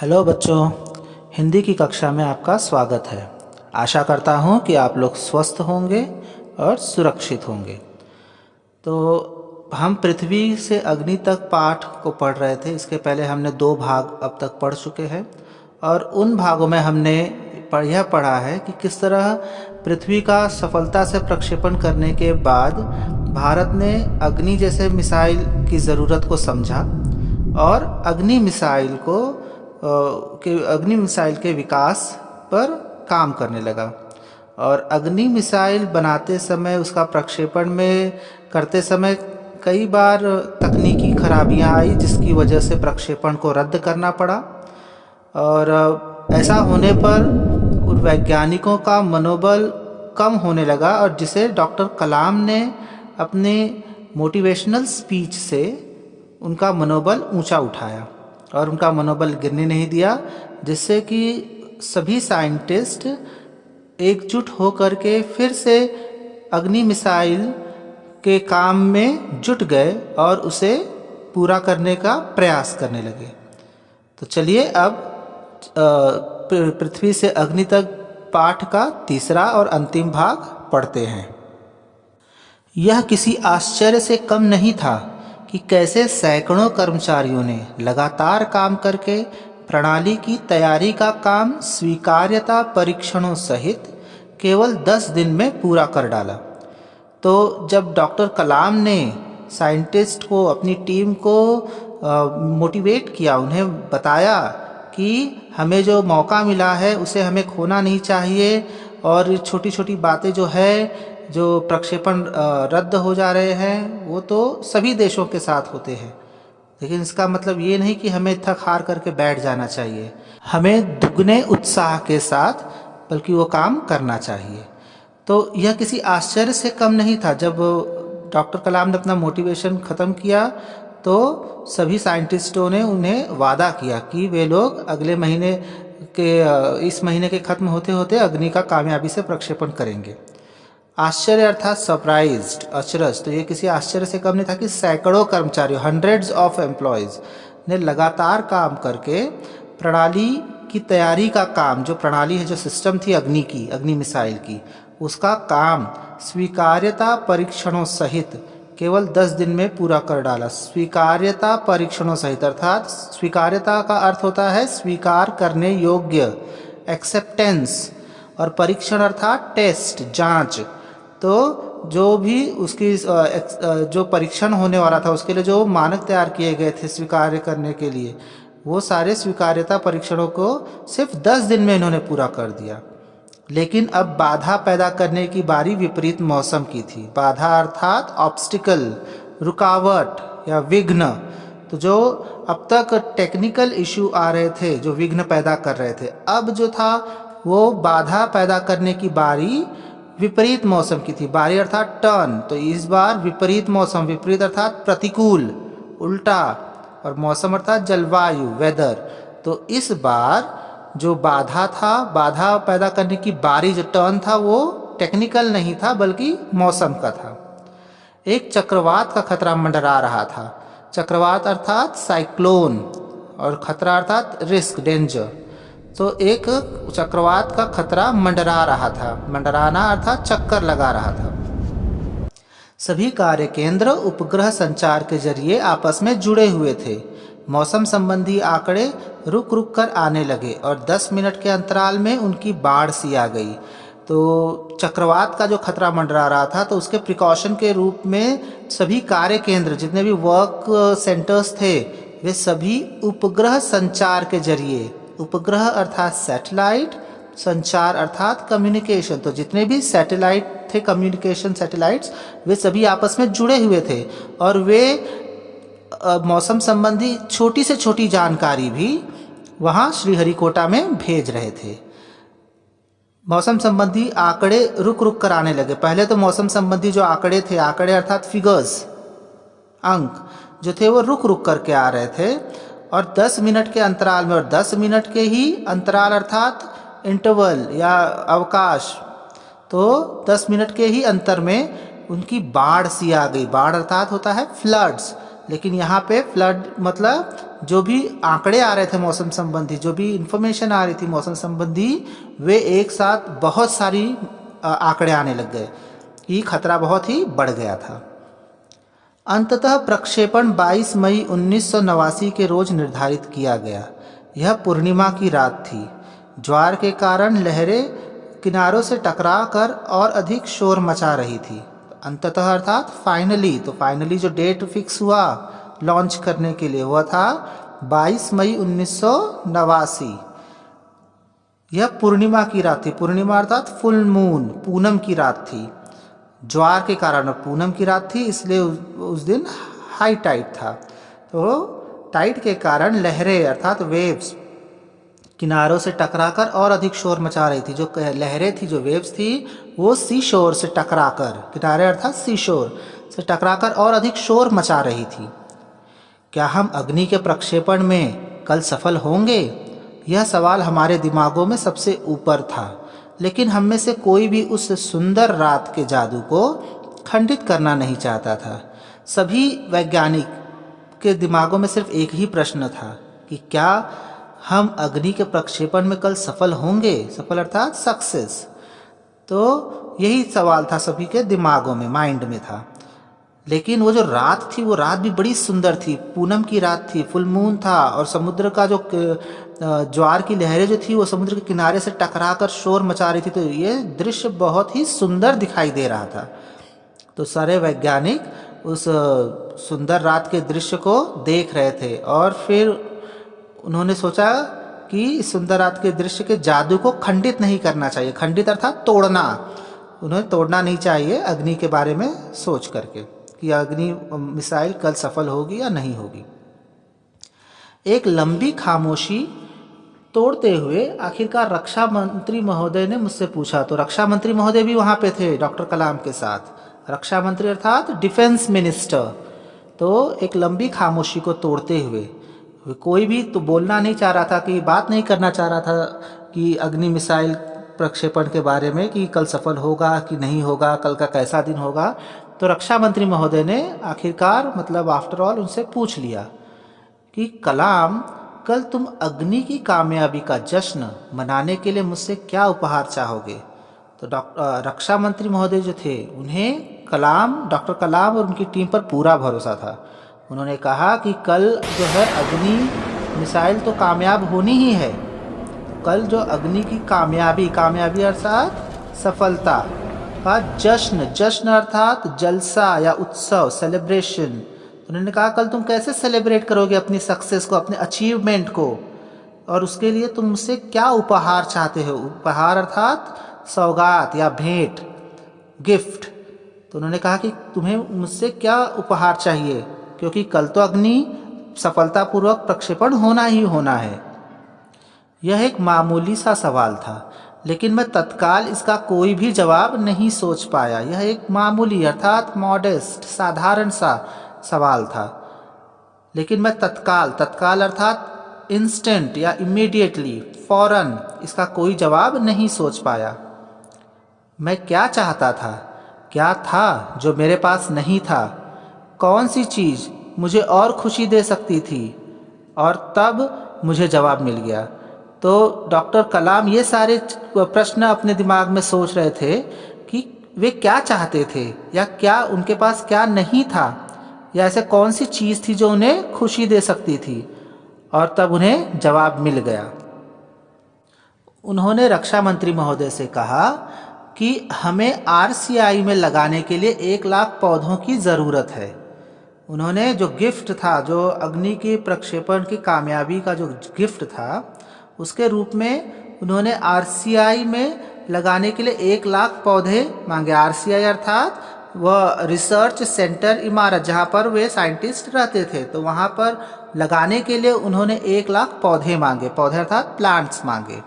Hello बच्चों, हिंदी की कक्षा में आपका स्वागत है। आशा करता हूँ कि आप लोग स्वस्थ होंगे और सुरक्षित होंगे। तो हम पृथ्वी से अग्नि तक पाठ को पढ़ रहे थे। इसके पहले हमने 2 भाग अब तक पढ़ चुके हैं और उन भागों में हमने यह पढ़ा है कि किस तरह पृथ्वी का सफलता से प्रक्षेपण करने के बाद भारत ने अग्नि जैसे मिसाइल की ज़रूरत को समझा और अग्नि मिसाइल के विकास पर काम करने लगा। और अग्नि मिसाइल बनाते समय, उसका प्रक्षेपण में करते समय कई बार तकनीकी खराबियां आई, जिसकी वजह से प्रक्षेपण को रद्द करना पड़ा। और ऐसा होने पर उन वैज्ञानिकों का मनोबल कम होने लगा और जिसे डॉक्टर कलाम ने अपने मोटिवेशनल स्पीच से उनका मनोबल ऊंचा उठाया और उनका मनोबल गिरने नहीं दिया, जिससे कि सभी साइंटिस्ट एकजुट होकर के फिर से अग्नि मिसाइल के काम में जुट गए और उसे पूरा करने का प्रयास करने लगे। तो चलिए अब पृथ्वी से अग्नि तक पाठ का तीसरा और अंतिम भाग पढ़ते हैं। यह किसी आश्चर्य से कम नहीं था कि कैसे सैकड़ों कर्मचारियों ने लगातार काम करके प्रणाली की तैयारी का काम स्वीकार्यता परीक्षणों सहित केवल 10 दिन में पूरा कर डाला। तो जब डॉक्टर कलाम ने साइंटिस्ट को, अपनी टीम को मोटिवेट किया, उन्हें बताया कि हमें जो मौका मिला है उसे हमें खोना नहीं चाहिए और छोटी छोटी बातें जो प्रक्षेपण रद्द हो जा रहे हैं वो तो सभी देशों के साथ होते हैं, लेकिन इसका मतलब ये नहीं कि हमें थक हार करके बैठ जाना चाहिए। हमें दुगने उत्साह के साथ बल्कि वो काम करना चाहिए। तो यह किसी आश्चर्य से कम नहीं था। जब डॉक्टर कलाम ने अपना मोटिवेशन ख़त्म किया तो सभी साइंटिस्टों ने उन्हें वादा किया कि वे लोग अगले महीने इस महीने के ख़त्म होते होते अग्नि का कामयाबी से प्रक्षेपण करेंगे। आश्चर्य अर्थात सरप्राइज्ड, अचरज। तो ये किसी आश्चर्य से कम नहीं था कि सैकड़ों कर्मचारियों, हंड्रेड्स ऑफ एम्प्लॉयज़ ने लगातार काम करके प्रणाली की तैयारी का काम, जो प्रणाली है, जो सिस्टम थी अग्नि मिसाइल की, उसका काम स्वीकार्यता परीक्षणों सहित केवल 10 दिन में पूरा कर डाला। स्वीकार्यता परीक्षणों सहित अर्थात स्वीकार्यता का अर्थ होता है स्वीकार करने योग्य, एक्सेप्टेंस, और परीक्षण अर्थात टेस्ट, जांच। तो जो भी उसकी जो परीक्षण होने वाला था, उसके लिए जो मानक तैयार किए गए थे स्वीकार्य करने के लिए, वो सारे स्वीकार्यता परीक्षणों को सिर्फ 10 दिन में इन्होंने पूरा कर दिया। लेकिन अब बाधा पैदा करने की बारी विपरीत मौसम की थी। बाधा अर्थात ऑब्स्टिकल, रुकावट या विघ्न। तो जो अब तक टेक्निकल इशू आ रहे थे, जो विघ्न पैदा कर रहे थे, अब जो था वो बाधा पैदा करने की बारी विपरीत मौसम की थी। बारी अर्थात टर्न। तो इस बार विपरीत मौसम, विपरीत अर्थात प्रतिकूल, उल्टा, और मौसम अर्थात जलवायु, वेदर। तो इस बार जो बाधा था, बाधा पैदा करने की बारी, जो टर्न था, वो टेक्निकल नहीं था बल्कि मौसम का था। एक चक्रवात का खतरा मंडरा रहा था। चक्रवात अर्थात साइक्लोन और खतरा अर्थात रिस्क, डेंजर। तो एक चक्रवात का खतरा मंडरा रहा था। मंडराना अर्थात चक्कर लगा रहा था। सभी कार्य केंद्र उपग्रह संचार के जरिए आपस में जुड़े हुए थे। मौसम संबंधी आंकड़े रुक रुक कर आने लगे और 10 मिनट के अंतराल में उनकी बाढ़ सी आ गई। तो चक्रवात का जो खतरा मंडरा रहा था, तो उसके प्रिकॉशन के रूप में सभी कार्य केंद्र, जितने भी वर्क सेंटर्स थे, वे सभी उपग्रह संचार के जरिए, उपग्रह अर्थात सैटेलाइट, संचार अर्थात कम्युनिकेशन, तो जितने भी सैटेलाइट थे, कम्युनिकेशन सैटेलाइट्स, वे सभी आपस में जुड़े हुए थे और वे मौसम संबंधी छोटी से छोटी जानकारी भी वहाँ श्रीहरिकोटा में भेज रहे थे। मौसम संबंधी आंकड़े रुक रुक कर आने लगे। पहले तो मौसम संबंधी जो आंकड़े थे, आंकड़े अर्थात फिगर्स, अंक जो थे, वो रुक रुक करके आ रहे थे और 10 मिनट के अंतराल में, और 10 मिनट के ही अंतराल अर्थात इंटरवल या अवकाश, तो 10 मिनट के ही अंतर में उनकी बाढ़ सी आ गई। बाढ़ अर्थात होता है फ्लड्स, लेकिन यहाँ पे फ्लड मतलब जो भी आंकड़े आ रहे थे मौसम संबंधी, जो भी इंफॉर्मेशन आ रही थी मौसम संबंधी, वे एक साथ बहुत सारी आंकड़े आने लग गए कि खतरा बहुत ही बढ़ गया था। अंततः प्रक्षेपण 22 मई 1989 के रोज निर्धारित किया गया। यह पूर्णिमा की रात थी। ज्वार के कारण लहरें किनारों से टकराकर और अधिक शोर मचा रही थी। अंततः अर्थात फाइनली, तो फाइनली जो डेट फिक्स हुआ लॉन्च करने के लिए वह था 22 मई 1989। यह पूर्णिमा की रात थी। पूर्णिमा अर्थात फुल मून, पूनम की रात थी। ज्वार के कारण पूनम की रात थी, इसलिए उस दिन हाई टाइड था। तो टाइड के कारण लहरें अर्थात वेव्स किनारों से टकराकर और अधिक शोर मचा रही थी। जो लहरें थी, जो वेव्स थी, वो सी शोर से टकराकर, किनारे अर्थात सी शोर से टकराकर और अधिक शोर मचा रही थी। क्या हम अग्नि के प्रक्षेपण में कल सफल होंगे? यह सवाल हमारे दिमागों में सबसे ऊपर था, लेकिन हम में से कोई भी उस सुंदर रात के जादू को खंडित करना नहीं चाहता था। सभी वैज्ञानिक के दिमागों में सिर्फ एक ही प्रश्न था कि क्या हम अग्नि के प्रक्षेपण में कल सफल होंगे? सफल अर्थात सक्सेस। तो यही सवाल था सभी के दिमागों में, माइंड में था। लेकिन वो जो रात थी, वो रात भी बड़ी सुंदर थी। पूनम की रात थी, फुल मून था, और समुद्र का जो ज्वार की लहरें जो थी वो समुद्र के किनारे से टकराकर शोर मचा रही थी। तो ये दृश्य बहुत ही सुंदर दिखाई दे रहा था। तो सारे वैज्ञानिक उस सुंदर रात के दृश्य को देख रहे थे और फिर उन्होंने सोचा कि इस सुंदर रात के दृश्य के जादू को खंडित नहीं करना चाहिए। खंडित अर्थात तोड़ना, उन्हें तोड़ना नहीं चाहिए अग्नि के बारे में सोच करके कि अग्नि मिसाइल कल सफल होगी या नहीं होगी। एक लंबी खामोशी तोड़ते हुए आखिरकार रक्षा मंत्री महोदय ने मुझसे पूछा। तो रक्षा मंत्री महोदय भी वहाँ पे थे डॉक्टर कलाम के साथ। रक्षा मंत्री अर्थात डिफेंस मिनिस्टर। तो एक लंबी खामोशी को तोड़ते हुए, कोई भी तो बोलना नहीं चाह रहा था, कि बात नहीं करना चाह रहा था कि अग्नि मिसाइल प्रक्षेपण के बारे में कि कल सफल होगा कि नहीं होगा, कल का कैसा दिन होगा। तो रक्षा मंत्री महोदय ने आखिरकार मतलब आफ्टर ऑल उनसे पूछ लिया कि कलाम, कल तुम अग्नि की कामयाबी का जश्न मनाने के लिए मुझसे क्या उपहार चाहोगे? तो रक्षा मंत्री महोदय जो थे, उन्हें डॉक्टर कलाम और उनकी टीम पर पूरा भरोसा था। उन्होंने कहा कि कल जो है अग्नि मिसाइल तो कामयाब होनी ही है। कल जो अग्नि की कामयाबी अर्थात सफलता का जश्न अर्थात जलसा या उत्सव, सेलिब्रेशन। उन्होंने कहा कल तुम कैसे सेलिब्रेट करोगे अपनी सक्सेस को, अपने अचीवमेंट को, और उसके लिए तुम मुझसे क्या उपहार चाहते हो? उपहार अर्थात सौगात या भेंट, गिफ्ट। तो उन्होंने कहा कि तुम्हें मुझसे क्या उपहार चाहिए, क्योंकि कल तो अग्नि सफलतापूर्वक प्रक्षेपण होना ही होना है। यह एक मामूली सा सवाल था, लेकिन मैं तत्काल इसका कोई भी जवाब नहीं सोच पाया। यह एक मामूली अर्थात मॉडेस्ट, साधारण सा सवाल था, लेकिन मैं तत्काल अर्थात इंस्टेंट या इमीडिएटली, फौरन इसका कोई जवाब नहीं सोच पाया। मैं क्या चाहता था, क्या था जो मेरे पास नहीं था? कौन सी चीज़ मुझे और खुशी दे सकती थी? और तब मुझे जवाब मिल गया। तो डॉक्टर कलाम ये सारे प्रश्न अपने दिमाग में सोच रहे थे कि वे क्या चाहते थे, या क्या उनके पास क्या नहीं था, या ऐसे कौन सी चीज़ थी जो उन्हें खुशी दे सकती थी, और तब उन्हें जवाब मिल गया। उन्होंने रक्षा मंत्री महोदय से कहा कि हमें RCI में लगाने के लिए 1 लाख पौधों की ज़रूरत है। उन्होंने जो गिफ्ट था, जो अग्नि के प्रक्षेपण की कामयाबी का जो गिफ्ट था, उसके रूप में उन्होंने RCI में लगाने के लिए 1 लाख पौधे मांगे। RCI अर्थात वह रिसर्च सेंटर इमारत जहाँ पर वे साइंटिस्ट रहते थे, तो वहाँ पर लगाने के लिए उन्होंने 1 लाख पौधे मांगे। पौधे अर्थात प्लांट्स मांगे।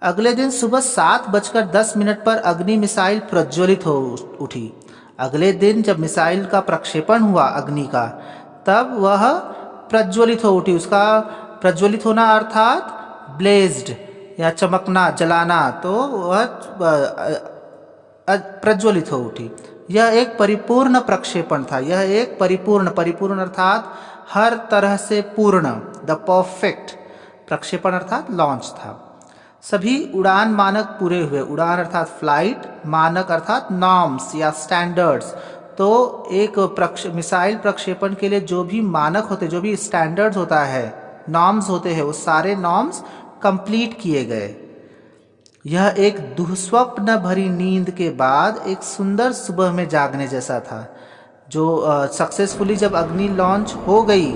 अगले दिन सुबह 7:10 पर अग्नि मिसाइल प्रज्वलित हो उठी। अगले दिन जब मिसाइल का प्रक्षेपण हुआ अग्नि का, तब वह प्रज्वलित हो उठी। उसका प्रज्वलित होना अर्थात ब्लेज्ड या चमकना, जलाना, तो वह प्रज्वलित हो उठी। यह एक परिपूर्ण प्रक्षेपण था। यह एक परिपूर्ण अर्थात हर तरह से पूर्ण, द परफेक्ट प्रक्षेपण अर्थात लॉन्च था। सभी उड़ान मानक पूरे हुए। उड़ान अर्थात फ्लाइट, मानक अर्थात नॉर्म्स या स्टैंडर्ड्स। तो एक मिसाइल प्रक्षेपण के लिए जो भी मानक होते, जो भी स्टैंडर्ड्स होता है, नॉर्म्स होते हैं, वो सारे नॉर्म्स कंप्लीट किए गए। यह एक दुःस्वप्न भरी नींद के बाद एक सुंदर सुबह में जागने जैसा था। जो सक्सेसफुली जब अग्नि लॉन्च हो गई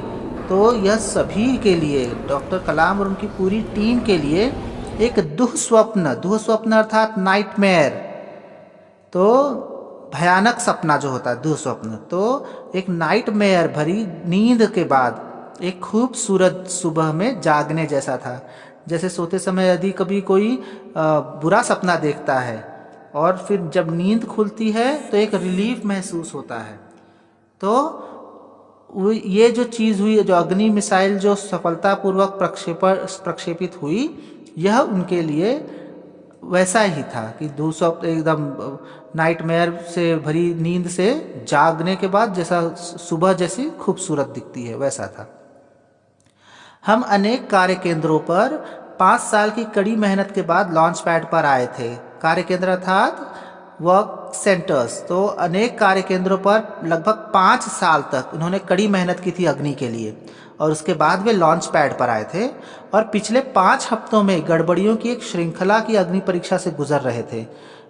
तो यह सभी के लिए, डॉक्टर कलाम और उनकी पूरी टीम के लिए एक दुःस्वप्न अर्थात नाइटमेयर, तो भयानक सपना जो होता है दुःस्वप्न, तो एक नाइटमेयर भरी नींद के बाद एक खूबसूरत सुबह में जागने जैसा था। जैसे सोते समय यदि कभी कोई बुरा सपना देखता है और फिर जब नींद खुलती है तो एक रिलीफ महसूस होता है। तो ये जो चीज़ हुई, जो अग्नि मिसाइल जो सफलतापूर्वक प्रक्षेपित हुई, यह उनके लिए वैसा ही था कि दुःस्वप्न, एकदम नाइटमेयर से भरी नींद से जागने के बाद जैसा सुबह जैसी खूबसूरत दिखती है, वैसा था। हम अनेक कार्य केंद्रों पर 5 साल की कड़ी मेहनत के बाद लॉन्च पैड पर आए थे। कार्य केंद्र अर्थात वर्क सेंटर्स। तो अनेक कार्य केंद्रों पर लगभग 5 साल तक उन्होंने कड़ी मेहनत की थी अग्नि के लिए, और उसके बाद वे लॉन्च पैड पर आए थे और पिछले 5 हफ्तों में गड़बड़ियों की एक श्रृंखला की अग्नि परीक्षा से गुजर रहे थे,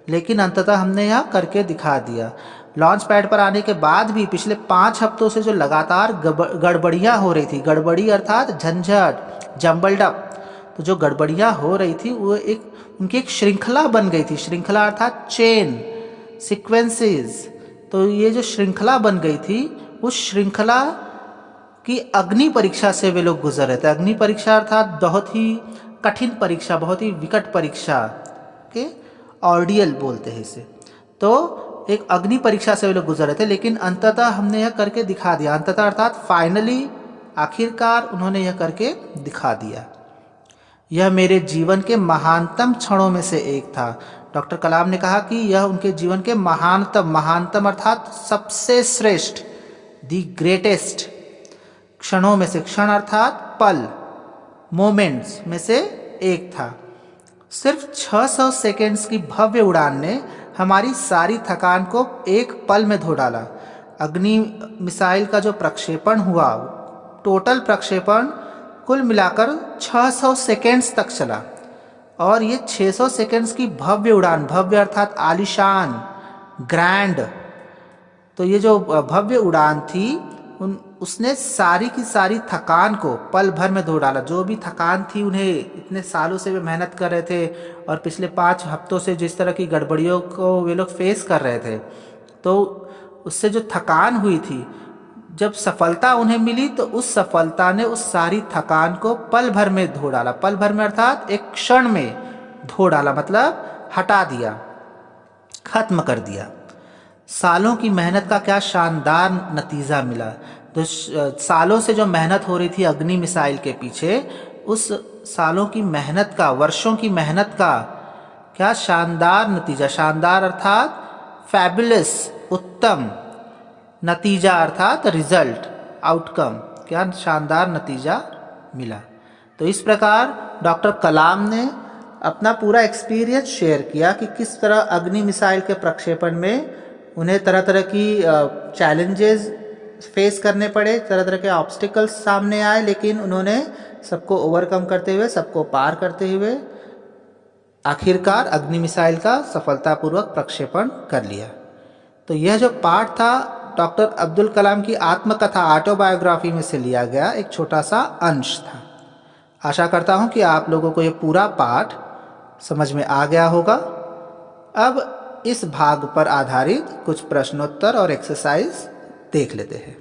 लेकिन अंततः हमने यह करके दिखा दिया। लॉन्च पैड पर आने के बाद भी पिछले 5 हफ्तों से जो लगातार गड़बड़ियाँ हो रही थी, गड़बड़ी अर्थात झंझट, जम्बल्ड अप, तो जो गड़बड़ियाँ हो रही थी वो उनकी एक श्रृंखला बन गई थी। श्रृंखला अर्थात चेन, सीक्वेंसेस। तो ये जो श्रृंखला बन गई थी, उस श्रृंखला की अग्नि परीक्षा से वे लोग गुजर रहे थे। अग्नि परीक्षा अर्थात बहुत ही कठिन परीक्षा, बहुत ही विकट परीक्षा के ऑर्डियल बोलते हैं इसे। तो एक अग्नि परीक्षा से वे लोग गुजर रहे थे, लेकिन अंततः हमने यह करके दिखा दिया। अंततः अर्थात फाइनली, आखिरकार उन्होंने यह करके दिखा दिया। यह मेरे जीवन के महानतम क्षणों में से एक था। डॉक्टर कलाम ने कहा कि यह उनके जीवन के महानतम अर्थात सबसे श्रेष्ठ, दी ग्रेटेस्ट क्षणों में से, क्षण अर्थात पल, मोमेंट्स में से एक था। सिर्फ 600 सेकेंड्स की भव्य उड़ान ने हमारी सारी थकान को एक पल में धो डाला। अग्नि मिसाइल का जो प्रक्षेपण हुआ, टोटल प्रक्षेपण कुल मिलाकर 600 सेकेंड्स तक चला, और ये 600 सेकेंड्स की भव्य उड़ान, भव्य अर्थात आलिशान, ग्रैंड, तो ये जो भव्य उड़ान थी उसने सारी की सारी थकान को पल भर में धो डाला। जो भी थकान थी, उन्हें इतने सालों से वे मेहनत कर रहे थे और पिछले 5 हफ्तों से जिस तरह की गड़बड़ियों को वे लोग फेस कर रहे थे, तो उससे जो थकान हुई थी, जब सफलता उन्हें मिली तो उस सफलता ने उस सारी थकान को पल भर में धो डाला। पल भर में अर्थात एक क्षण में धो डाला, मतलब हटा दिया, खत्म कर दिया। सालों की मेहनत का क्या शानदार नतीजा मिला। तो सालों से जो मेहनत हो रही थी अग्नि मिसाइल के पीछे, उस सालों की मेहनत का, वर्षों की मेहनत का क्या शानदार नतीजा। शानदार अर्थात फैबुलस, उत्तम, नतीजा अर्थात रिजल्ट, आउटकम, क्या शानदार नतीजा मिला। तो इस प्रकार डॉक्टर कलाम ने अपना पूरा एक्सपीरियंस शेयर किया कि किस तरह अग्नि मिसाइल के प्रक्षेपण में उन्हें तरह तरह की चैलेंजेस फेस करने पड़े, तरह तरह के ऑब्स्टिकल्स सामने आए, लेकिन उन्होंने सबको ओवरकम करते हुए, सबको पार करते हुए आखिरकार अग्नि मिसाइल का सफलतापूर्वक प्रक्षेपण कर लिया। तो यह जो पाठ था डॉक्टर अब्दुल कलाम की आत्मकथा, ऑटोबायोग्राफी में से लिया गया एक छोटा सा अंश था। आशा करता हूँ कि आप लोगों को यह पूरा पाठ समझ में आ गया होगा। अब इस भाग पर आधारित कुछ प्रश्नोत्तर और एक्सरसाइज देख लेते हैं।